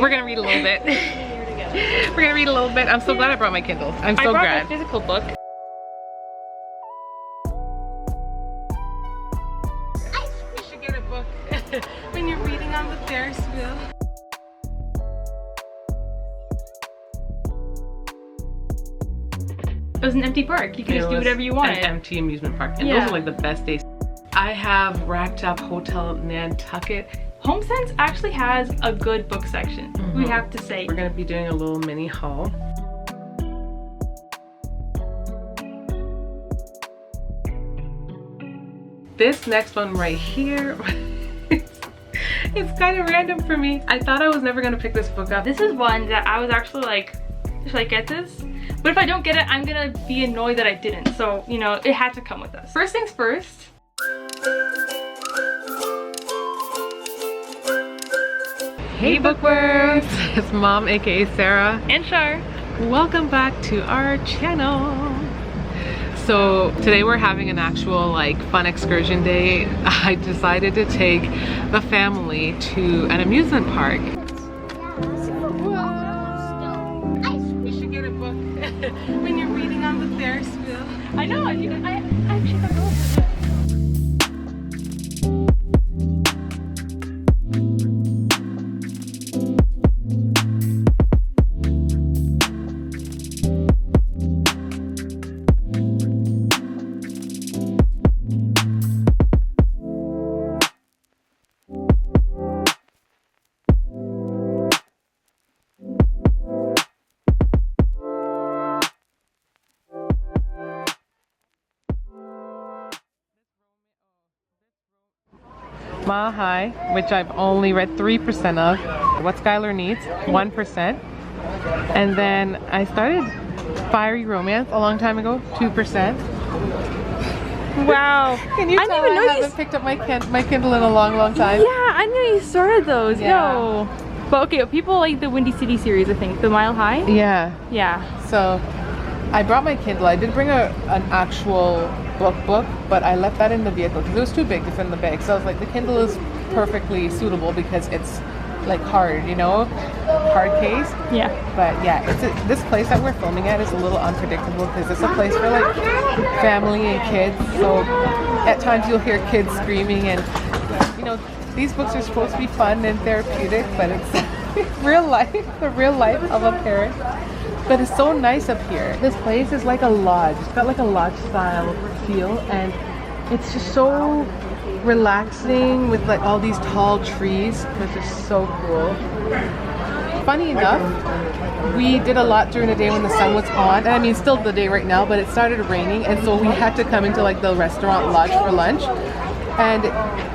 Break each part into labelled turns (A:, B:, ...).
A: We're gonna read a little bit. We're gonna read a little bit. I'm so glad I brought my Kindle. I'm so glad.
B: I brought a physical book.
A: You should get a book when you're reading on the Ferris wheel.
B: It was an empty park. You could just do whatever you wanted.
A: An empty amusement park. And those are like the best days. I have racked up Hotel Nantucket.
B: Homesense actually has a good book section, we have to say.
A: We're gonna be doing a little mini haul. This next one right here, it's kind of random for me. I thought I was never gonna pick this book up.
B: This is one that I was actually like, should I get this? But if I don't get it, I'm gonna be annoyed that I didn't. So, you know, it had to come with us. First things first.
A: Hey Bookworms! It's Mom, aka Sarah.
B: And Char.
A: Welcome back to our channel. So today we're having an actual like fun excursion day. I decided to take the family to an amusement park. You should get a book when you're reading on the Ferris wheel.
B: I know, I actually thought
A: Mile High, which I've only read 3% of. What Skylar Needs, 1%. And then I started Fiery Romance a long time ago, 2%.
B: wow.
A: Can you tell I haven't picked up my Kindle in a long time?
B: Yeah, I knew you started those.
A: Yeah.
B: No. But okay, people like the Windy City series, I think. The Mile High?
A: Yeah.
B: Yeah.
A: So I brought my Kindle. I did bring an actual book, but I left that in the vehicle because it was too big to fit in the bag. So I was like, the Kindle is perfectly suitable because it's like hard, you know, hard case.
B: Yeah.
A: But yeah, this place that we're filming at is a little unpredictable because it's a place for like family and kids. So at times you'll hear kids screaming, and you know, these books are supposed to be fun and therapeutic, but it's real life, the real life of a parent. But it's so nice up here. This place is like a lodge. It's got like a lodge style feel, and it's just so relaxing with like all these tall trees, which is so cool. Funny enough, we did a lot during the day when the sun was on, and I mean still the day right now, but it started raining, and so we had to come into like the restaurant lodge for lunch. And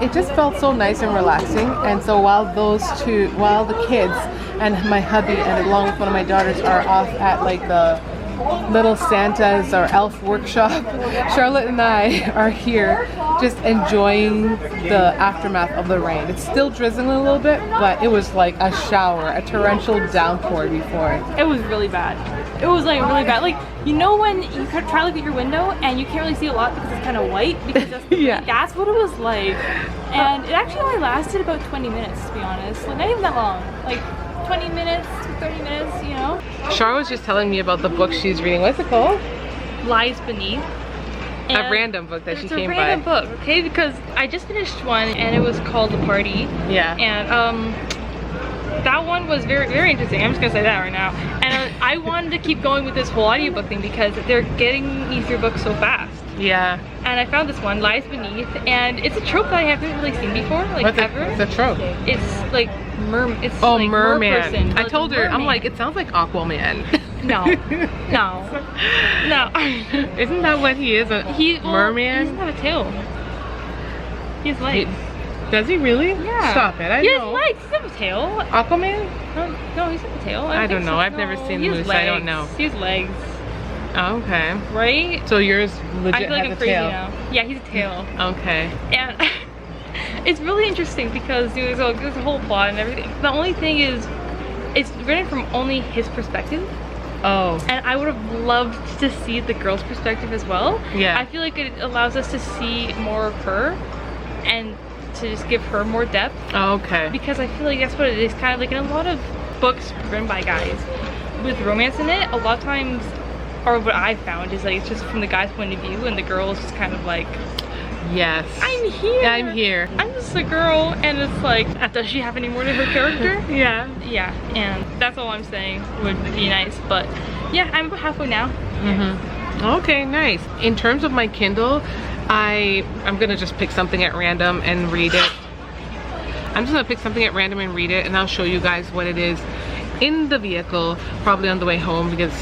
A: it just felt so nice and relaxing. And so while the kids and my hubby and along with one of my daughters are off at like the little Santa's or elf workshop, Charlotte and I are here just enjoying the aftermath of the rain. It's still drizzling a little bit, but it was like a shower, a torrential downpour before.
B: It was really bad. It was like really bad. Like, you know when you try to look at your window and you can't really see a lot because it's kind of white? Because that's,
A: yeah.
B: That's what it was like. And it actually only lasted about 20 minutes, to be honest. Like, not even that long. Like 20 minutes to 30 minutes, you know?
A: Char was just telling me about the book she's reading. What's it called?
B: Lies Beneath.
A: A random book that she came by.
B: It's a random book, okay? Because I just finished one and it was called The Party.
A: Yeah.
B: And that one was very, very interesting. I'm just gonna say that right now. And I wanted to keep going with this whole audiobook thing because they're getting me through books so fast.
A: Yeah.
B: And I found this one, Lies Beneath, and it's a trope that I haven't really seen before, like ever.
A: It's a trope.
B: It's like merman.
A: Merman. I told her, I'm like, it sounds like Aquaman.
B: No.
A: Isn't that what he is? Merman?
B: He doesn't have a tail. He has legs.
A: Does he really?
B: Yeah.
A: Stop it.
B: He has legs. He doesn't have a tail.
A: Aquaman?
B: No, he's not a tail.
A: I don't know. I've never seen the movie, so I don't know.
B: He has legs.
A: Oh, okay.
B: Right?
A: So yours legit
B: I feel like
A: has
B: I'm
A: a
B: crazy
A: tail.
B: now. Yeah, he's a tail.
A: Okay.
B: And it's really interesting because there's a whole plot and everything. The only thing is, it's written from only his perspective.
A: Oh. And
B: I would have loved to see the girl's perspective as well.
A: Yeah.
B: I feel like it allows us to see more of her and to just give her more depth.
A: Oh, okay.
B: Because I feel like that's what it is, kind of like in a lot of books written by guys with romance in it, a lot of times, or what I found is like it's just from the guy's point of view, and the girl is just kind of like,
A: yes,
B: I'm here.
A: I'm here.
B: I'm just a girl, and it's like, does she have any more to her character?
A: Yeah.
B: Yeah, and that's all I'm saying would be nice. But yeah, I'm about halfway now.
A: Okay, nice. In terms of my Kindle, I'm gonna just pick something at random and read it. I'm just gonna pick something at random and read it, and I'll show you guys what it is in the vehicle, probably on the way home, because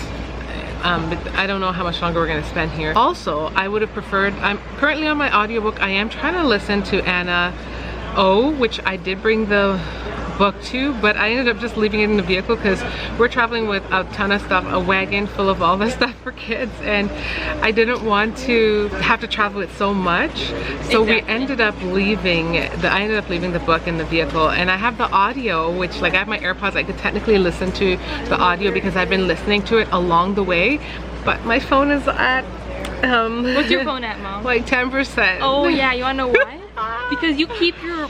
A: I don't know how much longer we're gonna spend here. Also, I would have preferred, I'm currently on my audiobook. I am trying to listen to Anna O, which I did bring the book to, but I ended up just leaving it in the vehicle because we're traveling with a ton of stuff, a wagon full of all the stuff for kids, and I didn't want to have to travel with so much. So we ended up leaving I ended up leaving the book in the vehicle, and I have the audio, which like I have my AirPods. I could technically listen to the audio because I've been listening to it along the way, but my phone is at
B: What's your phone at, Mom?
A: like 10%.
B: Oh yeah, you wanna know why? Because you keep your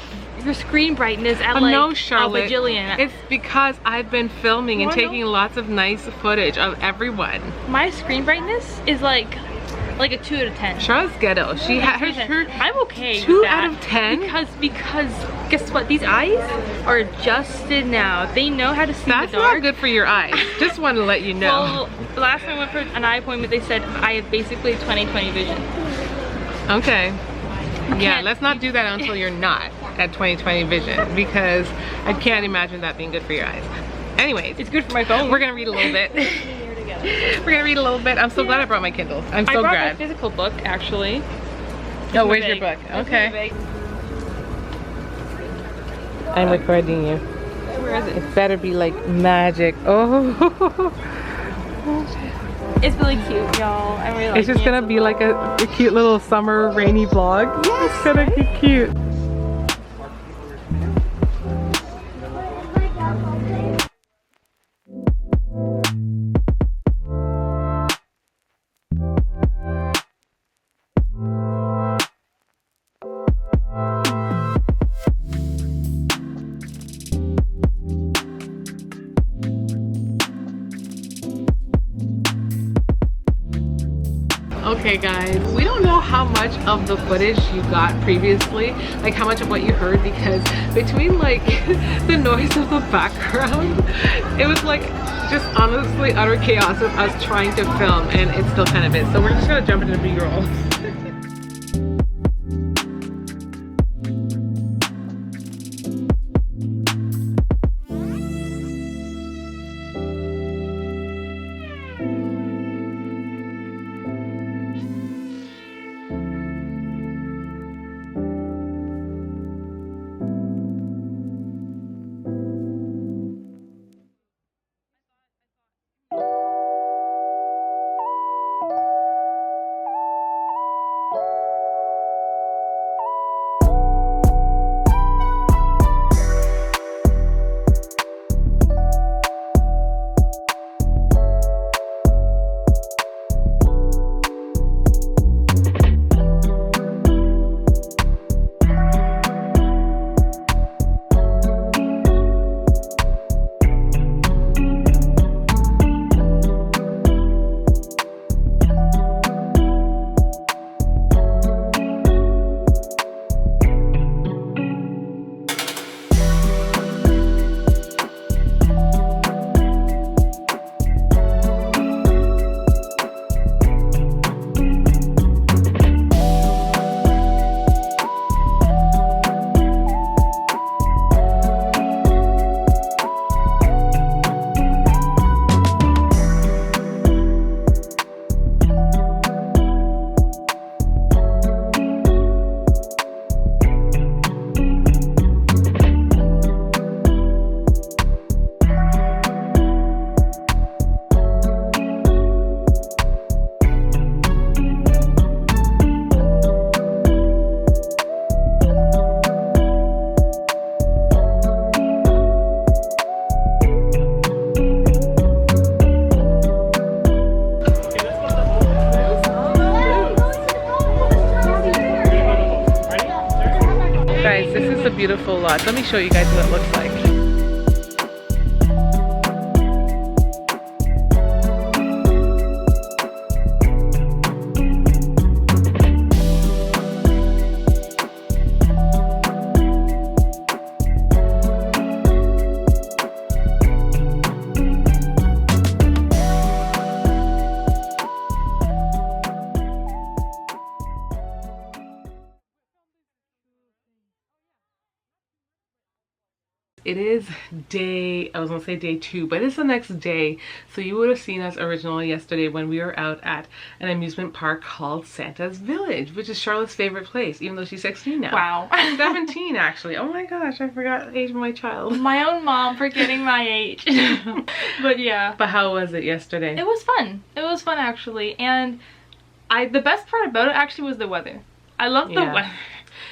B: screen brightness at like
A: no, Charlotte,
B: a bajillion.
A: It's because I've been filming and taking lots of nice footage of everyone.
B: My screen brightness is like a 2 out of 10.
A: Charlotte's ghetto. She had her.
B: I'm okay.
A: 2
B: with that
A: out of 10.
B: Because guess what? These eyes are adjusted now. They know how to see
A: That's
B: the dark.
A: not good for your eyes. Just want to let you know.
B: Well, the last time I went for an eye appointment, they said I have basically 20/20 vision.
A: Okay. Yeah, let's not do that until you're not at 20/20 vision, because I can't imagine that being good for your eyes. Anyways,
B: it's good for my phone.
A: We're gonna read a little bit. We're gonna read a little bit. I'm so glad I brought my Kindle. I'm so glad.
B: I brought my physical book, actually.
A: Oh, where's your book? Okay. I'm recording you.
B: Where is it?
A: It better be like magic. Oh.
B: It's really cute, y'all. I really like it.
A: It's just gonna be like a cute little summer rainy vlog. Yes, it's gonna be cute. Okay guys, we don't know how much of the footage you got previously, like how much of what you heard, because between like the noise of the background, it was like just honestly utter chaos of us trying to film, and it still kind of is. So we're just gonna jump into the B-roll. Beautiful lot. Let me show you guys what it looks like. it is I was gonna say day 2, but it's the next day. So you would have seen us originally yesterday when we were out at an amusement park called Santa's Village, which is Charlotte's favorite place, even though she's 16 now.
B: Wow.
A: 17 actually. Oh my gosh, I forgot the age of my child.
B: My own mom forgetting my age. But yeah.
A: But how was it yesterday?
B: It was fun. It was fun actually, and the best part about it actually was the weather. I love the weather.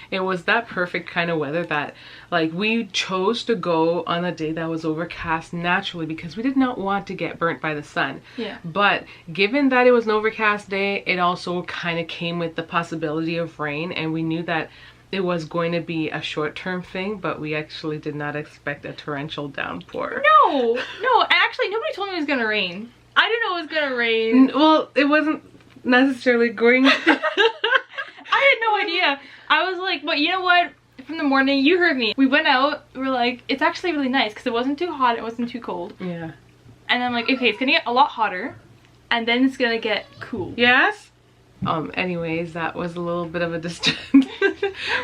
A: It was that perfect kind of weather that, like, we chose to go on a day that was overcast naturally because we did not want to get burnt by the sun.
B: Yeah.
A: But given that it was an overcast day, it also kind of came with the possibility of rain, and we knew that it was going to be a short-term thing, but we actually did not expect a torrential downpour.
B: No, actually nobody told me it was gonna rain. I didn't know it was gonna rain.
A: Well, it wasn't necessarily going
B: I had no idea. I was like, but you know what? From the morning, you heard me. We went out, we were like, it's actually really nice because it wasn't too hot, it wasn't too cold.
A: Yeah.
B: And I'm like, okay, it's gonna get a lot hotter and then it's gonna get cool.
A: Yes? Anyways, that was a little bit of a disturbance.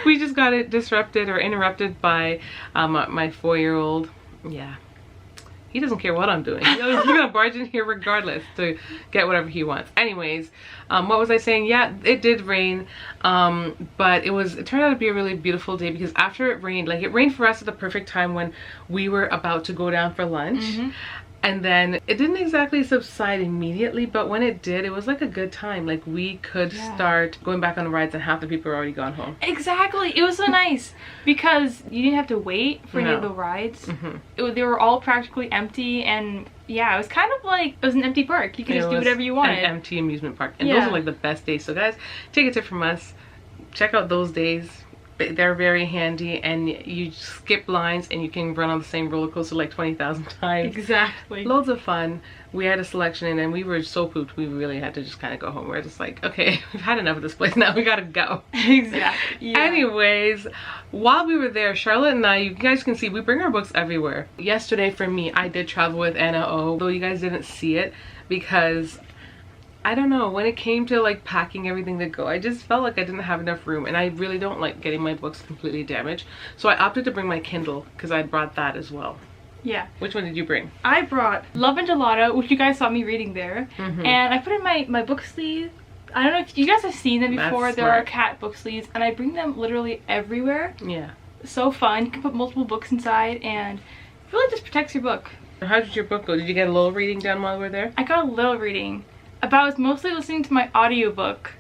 A: We just got it disrupted or interrupted by my 4-year-old. Yeah. He doesn't care what I'm doing. He's gonna barge in here regardless to get whatever he wants. Anyways, what was I saying? Yeah, it did rain, but it turned out to be a really beautiful day because after it rained, like it rained for us at the perfect time when we were about to go down for lunch. Mm-hmm. And then it didn't exactly subside immediately, but when it did, it was like a good time. Like we could start going back on the rides and half the people were already gone home.
B: Exactly. It was so nice because you didn't have to wait for any of the rides. Mm-hmm. They were all practically empty, and yeah, it was kind of like it was an empty park. You could just do whatever you wanted.
A: An empty amusement park. And those are like the best days. So guys, take a tip from us. Check out those days. They're very handy, and you skip lines and you can run on the same roller coaster like 20,000 times.
B: Exactly.
A: Loads of fun. We had a selection and then we were so pooped we really had to just kind of go home. We're just like, okay, we've had enough of this place now, we gotta go.
B: Exactly. Yeah.
A: Anyways, while we were there, Charlotte and I, you guys can see, we bring our books everywhere. Yesterday for me, I did travel with Anna O, though you guys didn't see it because I don't know, when it came to like packing everything to go, I just felt like I didn't have enough room, and I really don't like getting my books completely damaged. So I opted to bring my Kindle because I brought that as well.
B: Yeah.
A: Which one did you bring?
B: I brought Love and Gelato, which you guys saw me reading there. Mm-hmm. And I put in my book sleeve. I don't know if you guys have seen them before. There are cat book sleeves, and I bring them literally everywhere. Yeah. So fun. You can put multiple books inside, and it really just protects your book.
A: How did your book go? Did you get a little reading done while we were there?
B: I got a little reading. But I was mostly listening to my audiobook.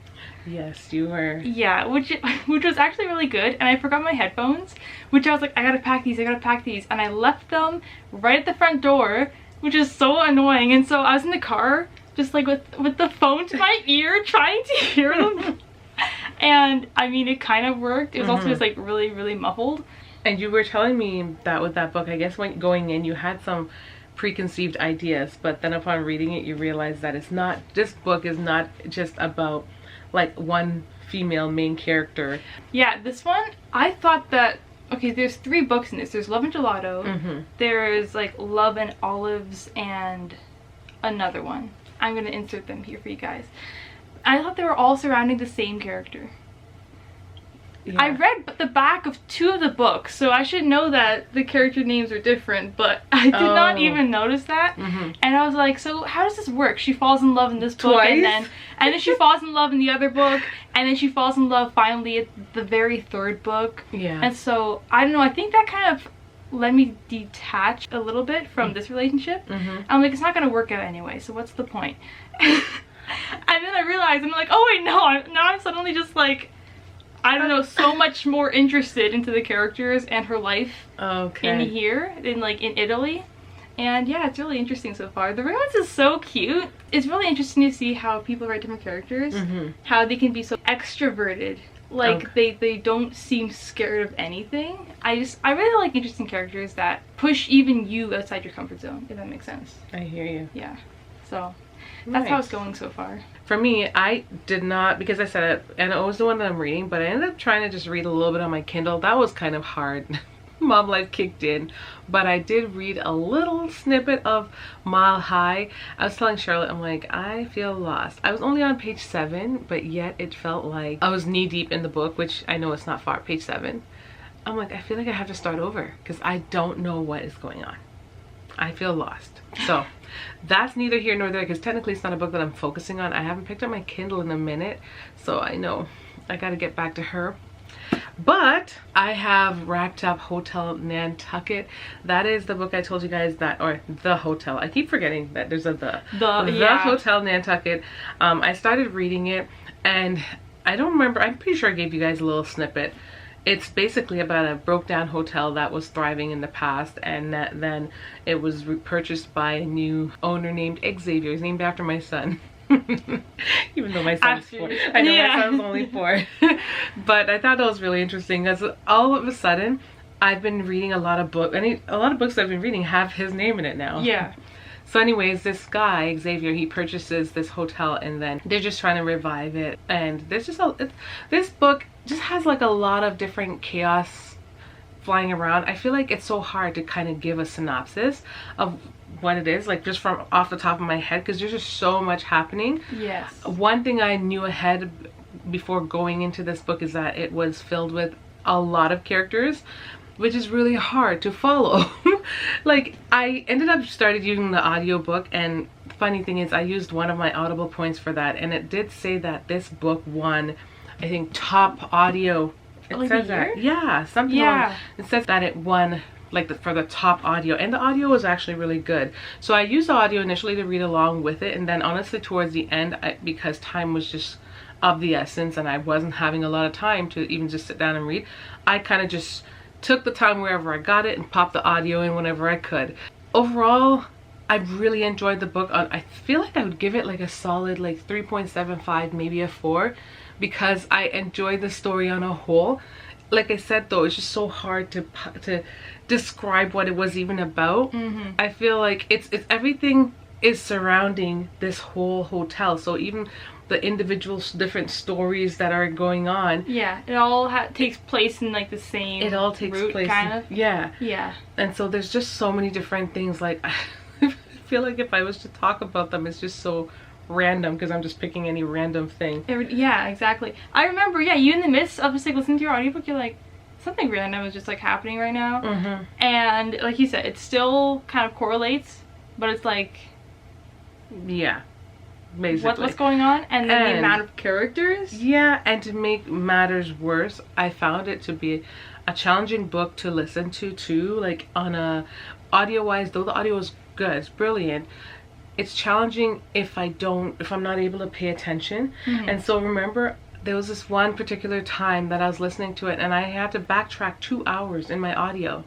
A: Yes, you were.
B: Yeah, which was actually really good, and I forgot my headphones, which I was like, I gotta pack these, and I left them right at the front door, which is so annoying. And so I was in the car, just like with the phone to my ear, trying to hear them. And I mean, it kind of worked. It was also just like really, really muffled.
A: And you were telling me that with that book, I guess when going in, you had some preconceived ideas, but then upon reading it you realize that this book is not just about like one female main character.
B: Yeah, this one, I thought that, okay, there's 3 books in this. There's Love and Gelato, there's like Love and Olives, and another one. I'm gonna insert them here for you guys. I thought they were all surrounding the same character. Yeah. I read the back of 2 of the books, so I should know that the character names are different, but I did not even notice that. And I was like, so how does this work? She falls in love in this book, and then she falls in love in the other book, and then she falls in love finally at the very 3rd book. Yeah. And so, I don't know, I think that kind of let me detach a little bit from this relationship. I'm like, it's not gonna work out anyway, so what's the point? And then I realized, I'm like, oh wait, no, now I'm suddenly just like, I don't know, so much more interested into the characters and her life in here, in Italy. And yeah, it's really interesting so far. The romance is so cute. It's really interesting to see how people write different characters, how they can be so extroverted. Like they don't seem scared of anything. I really like interesting characters that push even you outside your comfort zone, if that makes sense.
A: I hear you.
B: Yeah. So that's how it's going so far.
A: For me, I did not, because I said it, and it was the one that I'm reading, but I ended up trying to just read a little bit on my Kindle. That was kind of hard. Mom life kicked in, but I did read a little snippet of Mile High. I was telling Charlotte, I'm like, I feel lost. I was only on page 7, but yet it felt like I was knee deep in the book, which I know it's not far, page 7.
C: I'm like, I feel like I have to start over because I don't know what is going on. I feel lost. So that's neither here nor there because technically it's not a book that I'm focusing on. I haven't picked up my Kindle in a minute, so I know I got to get back to her. But I have wrapped up Hotel Nantucket. That is the book I told you guys that, or the hotel. I keep forgetting that there's a the Hotel Nantucket. I started reading it and I don't remember. I'm pretty sure I gave you guys a little snippet. It's basically about a broke down hotel that was thriving in the past, and that then it was purchased by a new owner named Xavier. He's named after my son. Even though my son's 4. I know my son's only 4. But I thought that was really interesting because all of a sudden I've been reading a lot of books. A lot of books I've been reading have his name in it now.
B: Yeah.
C: So anyways, this guy, Xavier, he purchases this hotel and then they're just trying to revive it. And there's just this book just has like a lot of different chaos flying around. I feel like it's so hard to kind of give a synopsis of what it is, like just from off the top of my head, because there's just so much happening.
B: Yes.
C: One thing I knew ahead before going into this book is that it was filled with a lot of characters, which is really hard to follow. Like I ended up started using the audiobook, and the funny thing is I used one of my Audible points for that, and it did say that this book won, I think, top audio. It says that. Yeah, something along. It says that it won like for the top audio, and the audio was actually really good. So I used the audio initially to read along with it, and then honestly towards the end, because time was just of the essence and I wasn't having a lot of time to even just sit down and read, I kind of just took the time wherever I got it and popped the audio in whenever I could. Overall, I really enjoyed the book. I feel like I would give it like a solid like 3.75, maybe a 4, because I enjoyed the story on a whole. Like I said though, it's just so hard to describe what it was even about. I feel like it's everything is surrounding this whole hotel, so even the individual different stories that are going on,
B: it all takes place in like the same route, kind of. And so there's just so many different things. Like I feel like if I was to talk about them, it's just so random because I'm just picking any random thing. Yeah, exactly. I remember, you in the midst of just like listening to your audiobook, you're like, something random is just like happening right now. And like you said, it still kind of correlates, but it's like, basically what's going on, and then the amount of characters.
C: And to make matters worse, I found it to be a challenging book to listen to too. Like on a audio wise, though the audio is good, it's brilliant, it's challenging if I'm not able to pay attention. And so remember, there was this one particular time that I was listening to it and I had to backtrack 2 hours in my audio.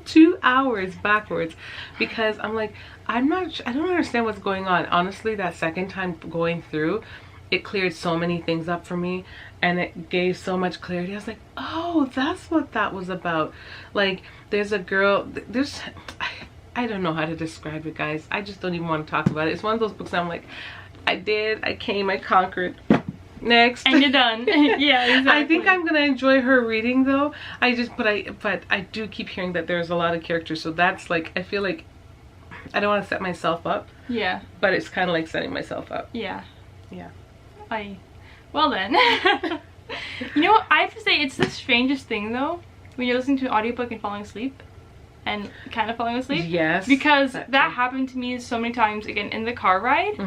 C: 2 hours backwards, because I'm like, I don't understand what's going on. Honestly, that second time going through, it cleared so many things up for me and it gave so much clarity. I was like, oh, that's what that was about. Like there's a girl, I don't know how to describe it, guys. I just don't even want to talk about it. It's one of those books that I'm like, I came, I conquered. Next.
B: And you're done. Yeah, exactly.
C: I think I'm gonna enjoy her reading though. But I do keep hearing that there's a lot of characters, so that's like, I feel like I don't want to set myself up. But it's kind of like setting myself up.
B: Well then. You know what, I have to say, it's the strangest thing though when you're listening to an audiobook and falling asleep. And kind of falling asleep.
C: Yes.
B: Because that happened to me so many times, again, in the car ride.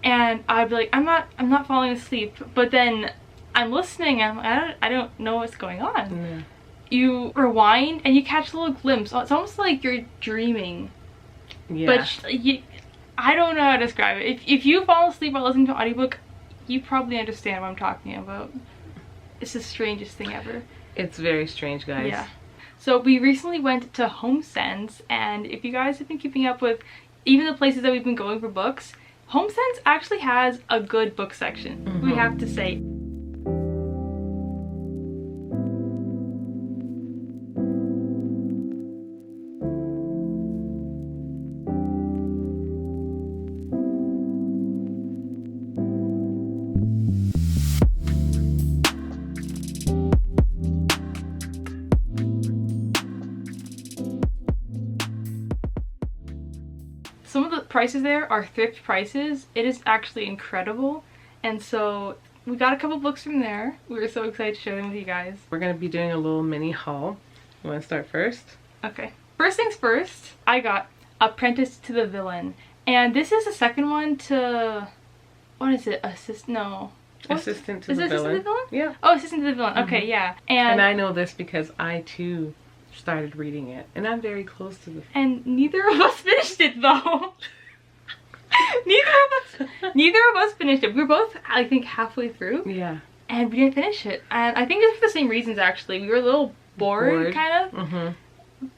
B: And I'd be like, I'm not falling asleep. But then I'm listening and I don't know what's going on. You rewind and you catch a little glimpse. It's almost like you're dreaming. But I don't know how to describe it. If you fall asleep while listening to an audiobook, you probably understand what I'm talking about. It's the strangest thing ever.
C: It's very strange, guys.
B: So we recently went to Homesense, and if you guys have been keeping up with even the places that we've been going for books, Homesense actually has a good book section, we have to say. Some of the prices there are thrift prices. It is actually incredible. And so we got a couple books from there. We were so excited to share them with you guys.
C: We're gonna be doing a little mini haul. You wanna start first?
B: Okay. First things first, I got Apprentice to the Villain. And this is the second one to, what is it? Assistant to the Villain?
C: Yeah.
B: Oh, Assistant to the Villain. Okay, yeah. And
C: I know this because I too started reading it. And I'm very close to the...
B: And neither of us finished it though. Neither of us finished it. We were both, I think, halfway through.
C: Yeah.
B: And we didn't finish it. And I think it's for the same reasons actually. We were a little bored. Kind of.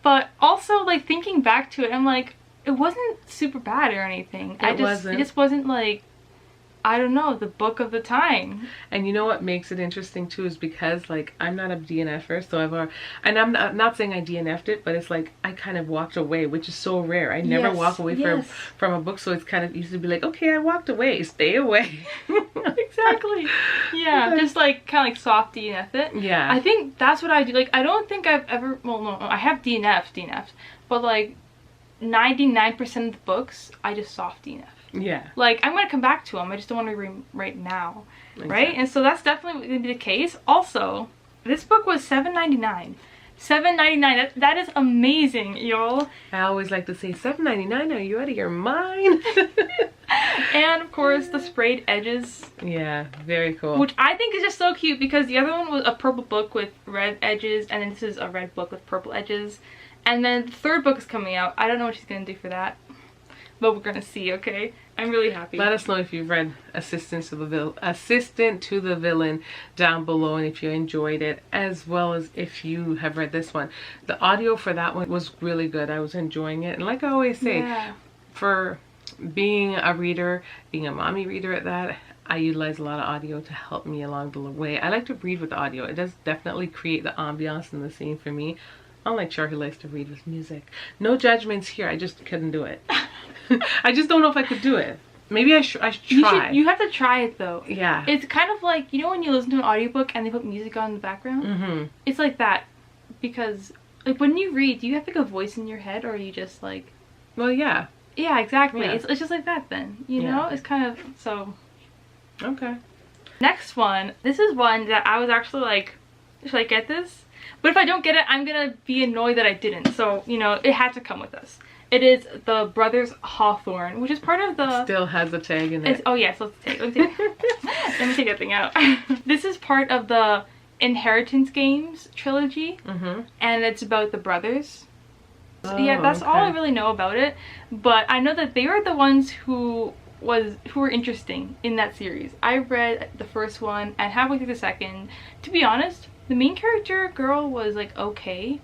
B: But also, like, thinking back to it, I'm like, it wasn't super bad or anything. It just wasn't like, I don't know, the book of the time.
C: And you know what makes it interesting too is because, like, I'm not a DNFer, so and I'm not saying I DNF'd it, but it's like I kind of walked away, which is so rare. I never walk away from a book, so it's kind of easy to be like, okay, I walked away, stay away.
B: Exactly. Yeah, just like kind of like soft DNF it.
C: Yeah.
B: I think that's what I do. Like, I don't think I've ever, well, no, I have DNF'd, but like 99% of the books, I just soft DNF.
C: Yeah. Like,
B: I'm going to come back to them. I just don't want to read right now. Exactly. Right? And so that's definitely going to be the case. Also, this book was $7.99. $7.99. That is amazing, y'all.
C: I always like to say, $7.99? Are you out of your mind?
B: And, of course, the sprayed edges.
C: Yeah, very cool.
B: Which I think is just so cute because the other one was a purple book with red edges. And then this is a red book with purple edges. And then the third book is coming out. I don't know what she's going to do for that. But we're gonna see, okay? I'm really happy.
C: Let us know if you've read Assistant to the Villain down below, and if you enjoyed it, as well as if you have read this one. The audio for that one was really good. I was enjoying it, and like I always say, for being a reader, being a mommy reader at that, I utilize a lot of audio to help me along the way. I like to read with audio. It does definitely create the ambiance in the scene for me. Unlike Char, who likes to read with music. No judgments here. I just couldn't do it. I just don't know if I could do it. Maybe I should try.
B: You have to try it though.
C: Yeah.
B: It's kind of like, you know when you listen to an audiobook and they put music on in the background? It's like that. Because, like, when you read, do you have like a voice in your head, or are you just like...
C: Well, yeah.
B: Yeah, exactly. Yeah. It's just like that then. You know? It's kind of, so...
C: Okay.
B: Next one. This is one that I was actually like, should I get this? But if I don't get it, I'm gonna be annoyed that I didn't. So, you know, it had to come with us. It is the Brothers Hawthorne, which is part of the...
C: Still has a tag in it.
B: Oh yes, let's take. Let me take that thing out. This is part of the Inheritance Games trilogy, and it's about the brothers. So, yeah, that's all I really know about it. But I know that they were the ones who were interesting in that series. I read the first one and halfway through the second. To be honest, the main character girl was like okay.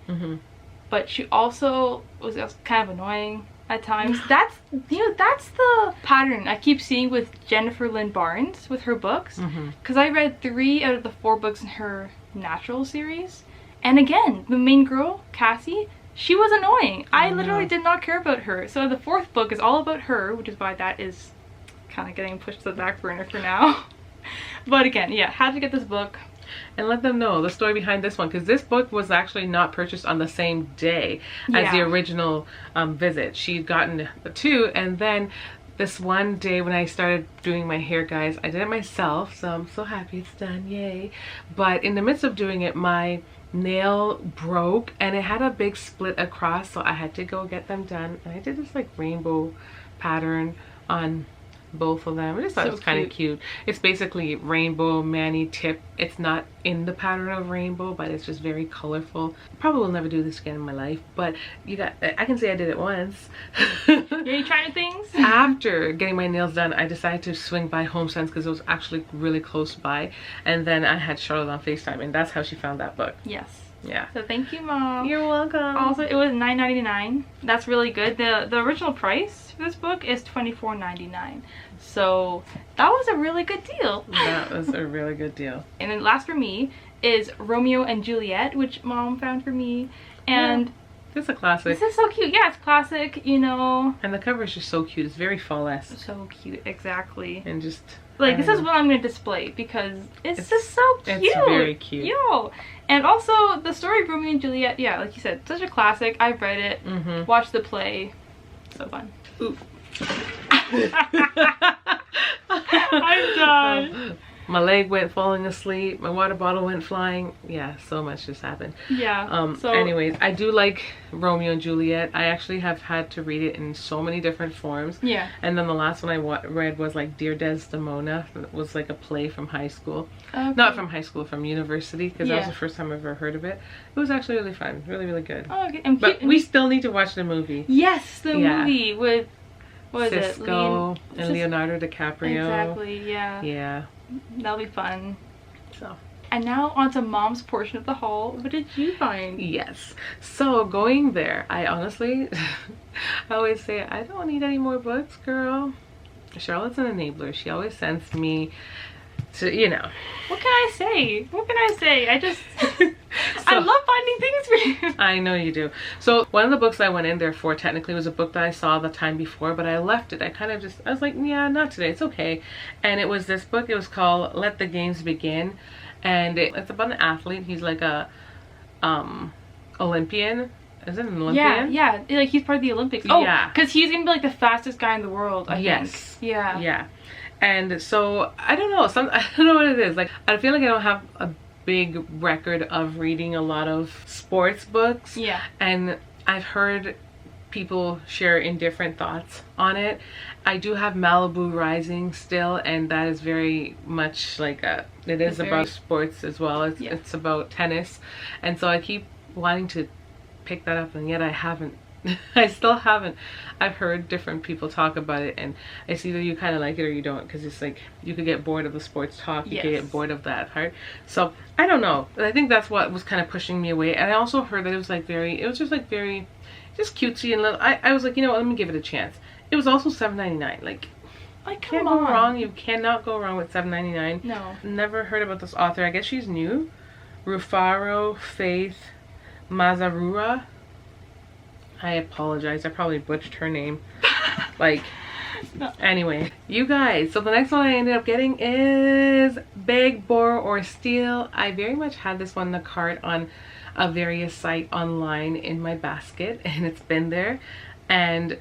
B: But she also was kind of annoying at times. That's the pattern I keep seeing with Jennifer Lynn Barnes with her books. Because I read 3 out of the 4 books in her Natural series. And again, the main girl, Cassie, she was annoying. I literally did not care about her. So the 4th book is all about her, which is why that is kind of getting pushed to the back burner for now. But again, yeah, had to get this book.
C: And let them know the story behind this one, because this book was actually not purchased on the same day as the original visit. She'd gotten 2, and then this one day when I started doing my hair, guys, I did it myself, so I'm so happy it's done, yay. But in the midst of doing it, my nail broke and it had a big split across, so I had to go get them done. And I did this like rainbow pattern on both of them. I just thought it was kind of cute. It's basically rainbow mani tip. It's not in the pattern of rainbow, but it's just very colorful. Probably will never do this again in my life, but I can say I did it once.
B: You trying things?
C: After getting my nails done, I decided to swing by Homesense because it was actually really close by, and then I had Charlotte on FaceTime, and that's how she found that book.
B: Yes.
C: Yeah.
B: So thank you, Mom.
C: You're welcome.
B: Also, it was $9.99. That's really good. The original price for this book is $24.99. So that was a really good deal.
C: That was a really good deal.
B: And then last for me is Romeo and Juliet, which Mom found for me. And
C: it's a classic.
B: This is so cute. Yeah, it's classic, you know.
C: And the cover is just so cute. It's very fall-esque.
B: So cute, exactly.
C: And just...
B: like, this is what I'm going to display because it's just so cute.
C: It's very cute.
B: Yo. And also, the story of Romeo and Juliet, yeah, like you said, such a classic. I've read it, watched the play. So fun.
C: Ooh.
B: I'm done.
C: My leg went falling asleep. My water bottle went flying. Yeah, so much just happened.
B: Yeah. So
C: anyways, I do like Romeo and Juliet. I actually have had to read it in so many different forms.
B: Yeah.
C: And then the last one I read was like Dear Desdemona. It was like a play from high school.
B: Okay.
C: Not from high school, from university, because that was
B: Yeah.
C: the first time I've ever heard of it. It was actually really fun. Really, really good.
B: Oh, okay. And
C: But we still need to watch the movie.
B: Yes, the
C: Yeah.
B: movie with what is it?
C: Cisco and Leonardo DiCaprio.
B: Exactly. Yeah.
C: Yeah.
B: That'll be fun.
C: So.
B: And now onto Mom's portion of the haul. What did you find?
C: Yes. So going there, I honestly, I always say, I don't need any more books, girl. Charlotte's an enabler. She always sends me to, you know.
B: What can I say? What can I say? I just, I love finding things for you.
C: I know you do. So one of the books I went in there for technically was a book that I saw the time before, but I left it. I was like, yeah, not today. It's okay. And it was this book. It was called Let the Games Begin. And it's about an athlete. He's like a Olympian. Is it an Olympian?
B: Yeah. Like he's part of the Olympics. Oh, yeah. Because he's gonna be like the fastest guy in the world, I think. Yeah.
C: Yeah. And so I don't know. I don't know what it is. Like I feel like I don't have a big record of reading a lot of sports books.
B: Yeah.
C: And I've heard people share indifferent thoughts on it. I do have Malibu Rising still, and that is very much like it is about sports as well. It's about tennis, and so I keep wanting to pick that up, and yet I haven't. I still haven't. I've heard different people talk about it, and it's either you kind of like it or you don't, because it's like you could get bored of the sports talk, you could get bored of that part. So I don't know. I think that's what was kind of pushing me away. And I also heard that it was just cutesy and little. I was like, you know what, let me give it a chance. It was also $7.99. Like
B: come
C: go
B: on.
C: wrong. You cannot go wrong with $7.99.
B: No.
C: Never heard about this author. I guess she's new. Rufaro Faith Mazarura. I apologize. I probably butchered her name. Like, no. Anyway, you guys. So the next one I ended up getting is Beg, Borrow, or Steal. I very much had this one in the cart on a various site online in my basket, and it's been there. And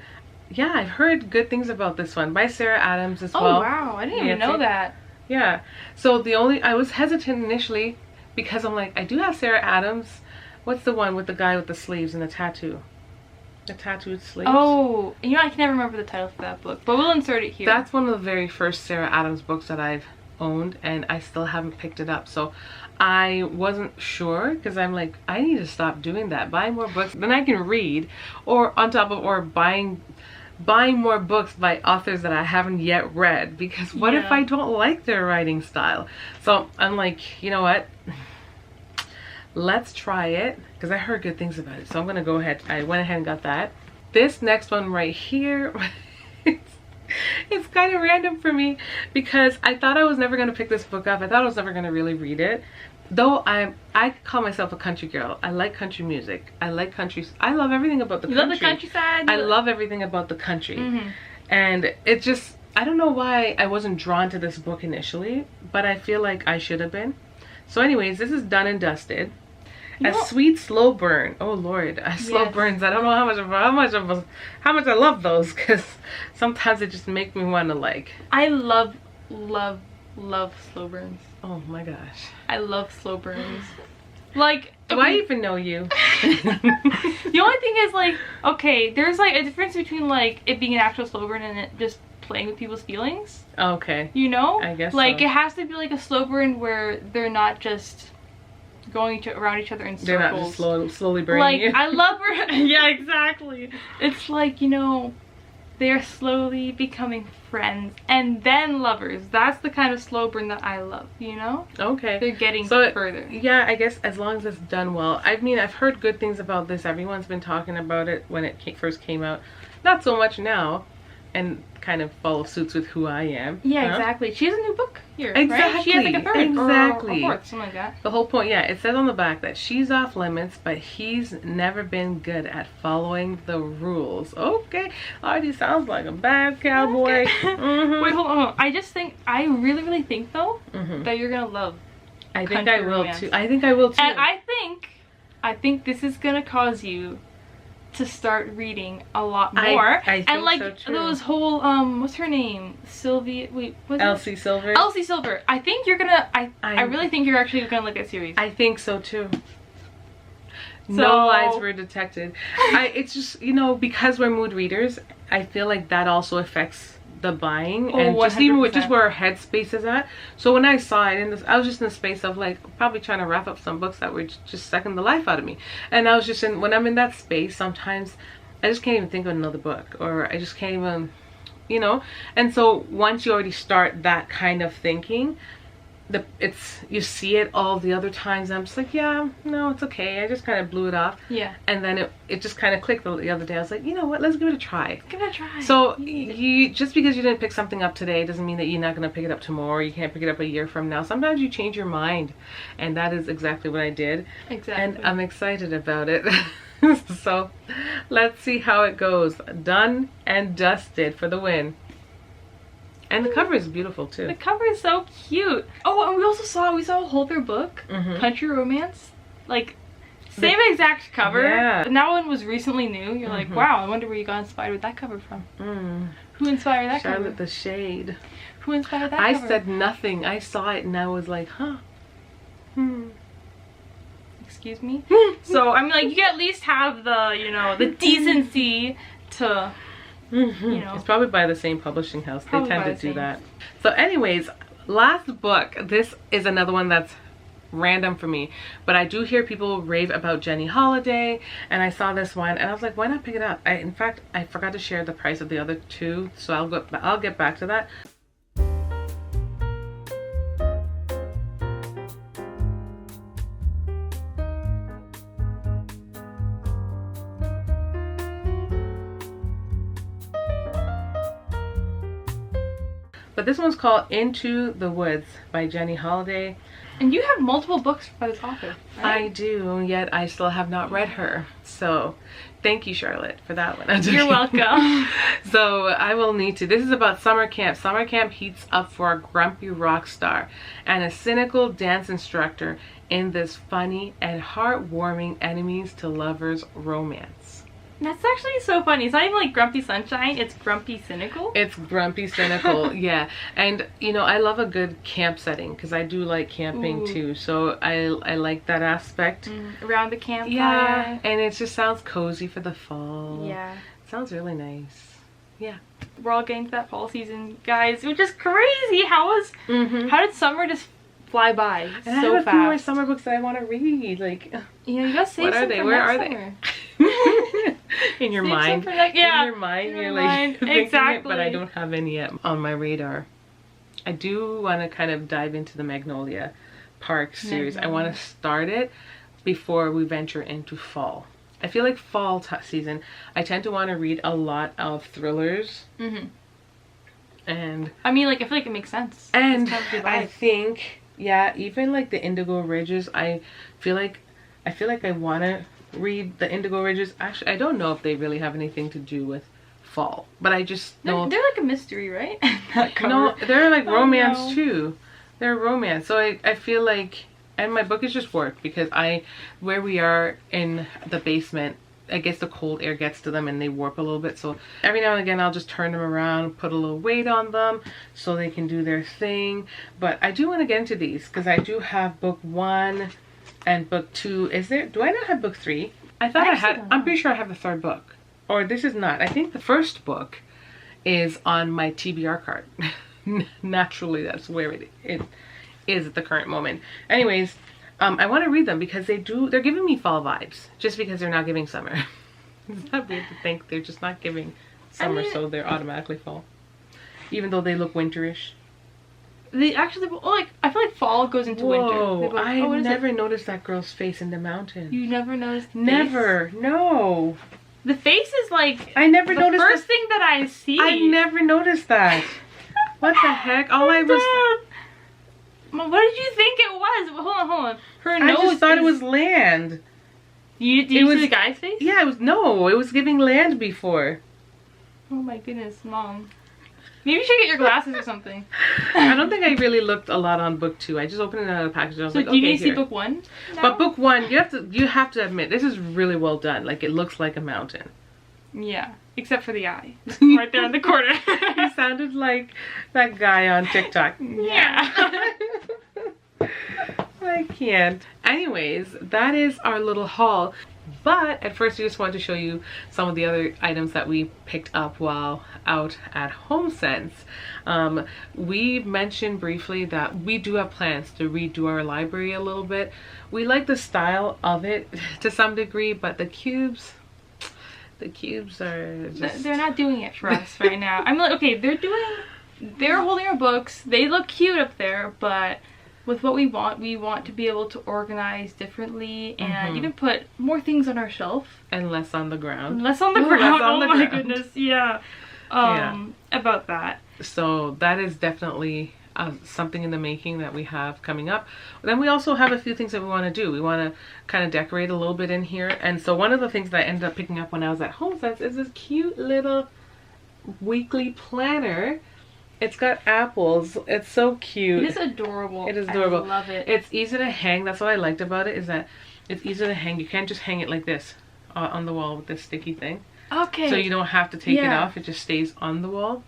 C: yeah, I've heard good things about this one by Sarah Adams as well.
B: Oh wow, I didn't even know that.
C: Yeah. So I was hesitant initially because I'm like, I do have Sarah Adams. What's the one with the guy with the sleeves and the tattoo? The tattooed sleeves.
B: Oh, you know, I can never remember the title for that book, but we'll insert it here.
C: That's one of the very first Sarah Adams books that I've owned, and I still haven't picked it up. So I wasn't sure, because I'm like, I need to stop doing that. Buying more books than I can read, or buying more books by authors that I haven't yet read, because what if I don't like their writing style? So I'm like, you know what? Let's try it, because I heard good things about it. So I'm gonna go ahead. I went ahead and got that. This next one right here, it's kind of random for me, because I thought I was never gonna pick this book up. I thought I was never gonna really read it. Though I call myself a country girl. I like country music. I like country. I love everything about the country.
B: You love the countryside?
C: I love everything about the country. And it just, I don't know why I wasn't drawn to this book initially, but I feel like I should have been. So anyways, this is Done and Dusted. A sweet slow burn. Oh Lord, slow burns. I don't know how much I love those, because sometimes it just make me want to like.
B: I love slow burns.
C: Oh my gosh.
B: I love slow burns. Like,
C: do I even know you?
B: The only thing is, like, okay, there's like a difference between like it being an actual slow burn and it just playing with people's feelings.
C: Okay.
B: You know?
C: I guess
B: like
C: so.
B: It has to be like a slow burn where they're not just going around each other in circles.
C: They're not just slowly burning you.
B: I love her. Yeah, exactly. It's like, you know, they're slowly becoming friends and then lovers. That's the kind of slow burn that I love, you know?
C: Okay.
B: They're getting further.
C: Yeah, I guess as long as it's done well. I mean, I've heard good things about this. Everyone's been talking about it when it first came out. Not so much now. And kind of follow suits with who I am.
B: Yeah, exactly. She has a new book here,
C: exactly.
B: Right? She has like a third or a fourth, something like that.
C: The whole point, yeah, it says on the back that she's off limits, but he's never been good at following the rules. Okay, already sounds like a bad cowboy.
B: Okay. Wait, hold on. I really think though that you're gonna love.
C: I think I will too. I think I will too.
B: And I think this is gonna cause you to start reading a lot more.
C: I think
B: and like
C: so too.
B: those whole what's her name? Sylvia. Wait, what's
C: Elsie Silver.
B: Elsie Silver. I think you're gonna. I really think you're actually gonna like that series.
C: I think so too.
B: So-
C: No lies were detected. It's just, you know, because we're mood readers, I feel like that also affects the buying and just even with just where our headspace is at. So when I saw it, I was just in the space of like probably trying to wrap up some books that were just sucking the life out of me. And I was just when I'm in that space, sometimes I just can't even think of another book, or I just can't even, you know. And so once you already start that kind of thinking, you see it all the other times, and I'm just like, yeah, no, it's okay. I just kind of blew it off.
B: Yeah.
C: And then it just kind of clicked the other day. I was like, you know what, let's give it a try.
B: Give it a try.
C: So you just because you didn't pick something up today doesn't mean that you're not going to pick it up tomorrow. You can't pick it up a year from now. Sometimes you change your mind, and that is exactly what I did.
B: Exactly.
C: And I'm excited about it. So let's see how it goes. Done and dusted for the win. And the cover is beautiful too.
B: The cover is so cute. Oh, and we also saw a Holder book, Country Romance. Like, same exact cover.
C: Yeah.
B: And that one was recently new. You're like, wow, I wonder where you got inspired with that cover from. Who inspired that cover?
C: Charlotte the Shade.
B: Who inspired that cover?
C: I said nothing. I saw it and I was like, huh.
B: Excuse me? So, I mean, like, you can at least have the, you know, the decency to... You know.
C: It's probably by the same publishing house. They
B: Probably
C: tend
B: by
C: to
B: the
C: do
B: same.
C: that. So anyways, last book. This is another one that's random for me, but I do hear people rave about Jenny Holiday, and I saw this one and I was like, why not pick it up? In fact, I forgot to share the price of the other two, so I'll get back to that. But this one's called Into the Woods by Jenny Holiday.
B: And you have multiple books by this author, right?
C: I do, yet I still have not read her. So thank you, Charlotte, for that one.
B: You're welcome.
C: So I will need to. This is about summer camp. Summer camp heats up for a grumpy rock star and a cynical dance instructor in this funny and heartwarming enemies to lovers romance.
B: That's actually so funny. It's not even like Grumpy Sunshine, it's Grumpy Cynical.
C: It's grumpy cynical. Yeah. And you know, I love a good camp setting because I do like camping too, so I like that aspect.
B: Around the campfire.
C: Yeah, and it just sounds cozy for the fall.
B: Yeah.
C: It sounds really nice. Yeah.
B: We're all getting to that fall season, guys, which is crazy. How did summer just fly by
C: And
B: so
C: I have a
B: fast?
C: few more summer books that I want to read. Like,
B: you know, you gotta save
C: what are
B: some
C: they?
B: for
C: Where
B: next
C: are
B: summer.
C: they? In your
B: Save some
C: mind.
B: for next- yeah,
C: In your mind,
B: in
C: you're
B: your
C: like
B: mind.
C: thinking
B: Exactly.
C: it, but I don't have any yet on my radar. I do want to kind of dive into the Magnolia Park series. I want to start it before we venture into fall. I feel like fall season, I tend to want to read a lot of thrillers. And
B: I mean, like, I feel like it makes sense.
C: And
B: It's kind of your
C: I
B: vibe.
C: think, yeah, even like the Indigo Ridges, I feel like I want to read the Indigo Ridges. Actually, I don't know if they really have anything to do with fall, but I just know
B: They're like a mystery, right? That cover.
C: no, they're like romance
B: no.
C: too. They're romance. So I feel like, and my book is just work because where we are in the basement, I guess the cold air gets to them and they warp a little bit. So every now and again, I'll just turn them around, put a little weight on them so they can do their thing. But I do want to get into these because I do have book 1 and book 2. Do I not have book 3? I thought I had. I'm pretty sure I have the 3rd book. Or this is not. I think the first book is on my TBR card. Naturally, that's where it is at the current moment. Anyways, I want to read them because they're giving me fall vibes just because they're not giving summer. It's not weird to think they're just not giving summer, so they're automatically fall, even though they look winterish.
B: They actually, like, I feel like fall goes into winter.
C: Whoa,
B: Like,
C: I
B: what is
C: never
B: it?
C: noticed that girl's face in the mountains.
B: You never noticed the
C: Never, no.
B: face? The face is like
C: I never
B: the
C: noticed
B: first thing that I see.
C: I never noticed that. What the heck? All I was.
B: Mom, what did you think it was? Hold on. Her nose.
C: I just thought it was land.
B: Did you see the guy's face?
C: Yeah, it was giving land before.
B: Oh my goodness, Mom. Maybe you should get your glasses or something.
C: I don't think I really looked a lot on book 2. I just opened it out of the package and I was like,
B: do you
C: okay,
B: need to see book 1 now?
C: But book 1, you have to admit, this is really well done. Like, it looks like a mountain.
B: Yeah, except for the eye. Right there in the corner.
C: You sounded like that guy on TikTok.
B: Yeah.
C: I can't. Anyways, that is our little haul. But at first, I just wanted to show you some of the other items that we picked up while out at Homesense. We mentioned briefly that we do have plans to redo our library a little bit. We like the style of it to some degree, but the cubes are just...
B: They're not doing it for us right now. I'm like, okay, they're holding our books. They look cute up there, but with what we want to be able to organize differently and even put more things on our shelf.
C: And less on the ground.
B: Less on the ground. Oh my goodness, yeah. About that.
C: So that is definitely something in the making that we have coming up. Then we also have a few things that we want to do. We want to kind of decorate a little bit in here. And so one of the things that I ended up picking up when I was at Homesense is this cute little weekly planner. It's got apples. It's so cute.
B: It is adorable.
C: It is adorable.
B: I love it.
C: It's easy to hang. That's what I liked about it, is that it's easy to hang. You can't just hang it like this on the wall with this sticky thing.
B: Okay.
C: So you don't have to take it off. It just stays on the wall.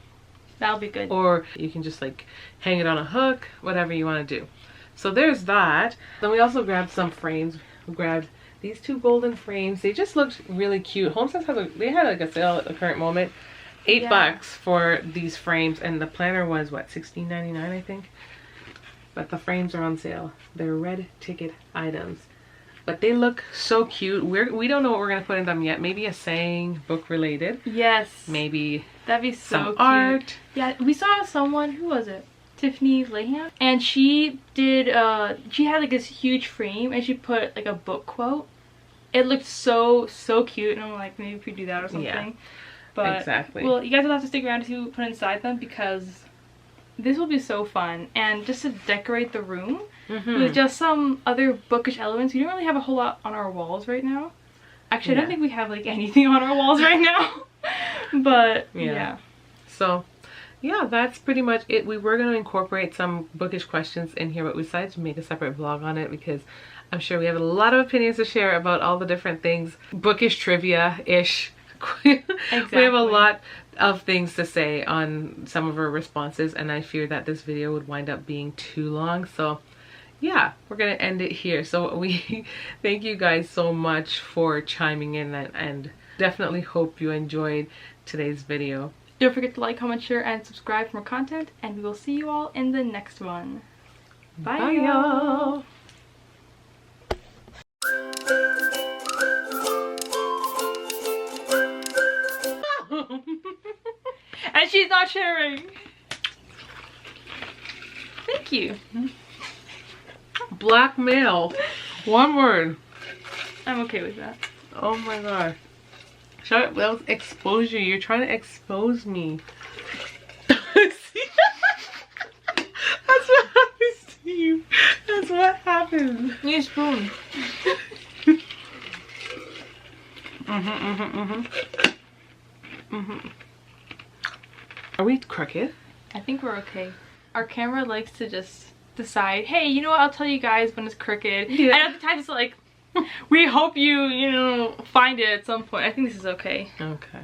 B: That'll be good.
C: Or you can just like hang it on a hook, whatever you want to do. So there's that. Then we also grabbed some frames. We grabbed these 2 golden frames. They just looked really cute. Homesense they had like a sale at the current moment. $8 for these frames, and the planner was what, $16.99 I think. But the frames are on sale. They're red ticket items, but they look so cute. We don't know what we're gonna put in them yet. Maybe a saying, book related.
B: Yes.
C: Maybe
B: that'd be so cute.
C: Art.
B: Yeah, we saw someone, who was it? Tiffany Laham, and she did. She had like this huge frame, and she put like a book quote. It looked so cute, and I'm like, maybe if we do that or something.
C: Yeah.
B: But,
C: exactly.
B: Well, you guys will have to stick around to see what we put inside them, because this will be so fun. And just to decorate the room with just some other bookish elements. We don't really have a whole lot on our walls right now. Actually, I don't think we have like anything on our walls right now. But yeah.
C: So yeah, that's pretty much it. We were going to incorporate some bookish questions in here, but we decided to make a separate vlog on it because I'm sure we have a lot of opinions to share about all the different things, bookish trivia-ish. Exactly. We have a lot of things to say on some of our responses, and I fear that this video would wind up being too long. So yeah, we're gonna end it here. So we thank you guys so much for chiming in, and definitely hope you enjoyed today's video.
B: Don't forget to like, comment, share, and subscribe for more content, and we will see you all in the next one. Bye y'all. And she's not sharing. Thank you.
C: Blackmail. One word.
B: I'm okay with that.
C: Oh my god. That was exposure. You're trying to expose me. See? That's what happens to you. That's what happens.
B: Need a spoon.
C: Are we crooked?
B: I think we're okay. Our camera likes to just decide, hey, you know what, I'll tell you guys when it's crooked. Yeah. And at the time it's like, we hope you know, find it at some point. I think this is okay.
C: Okay.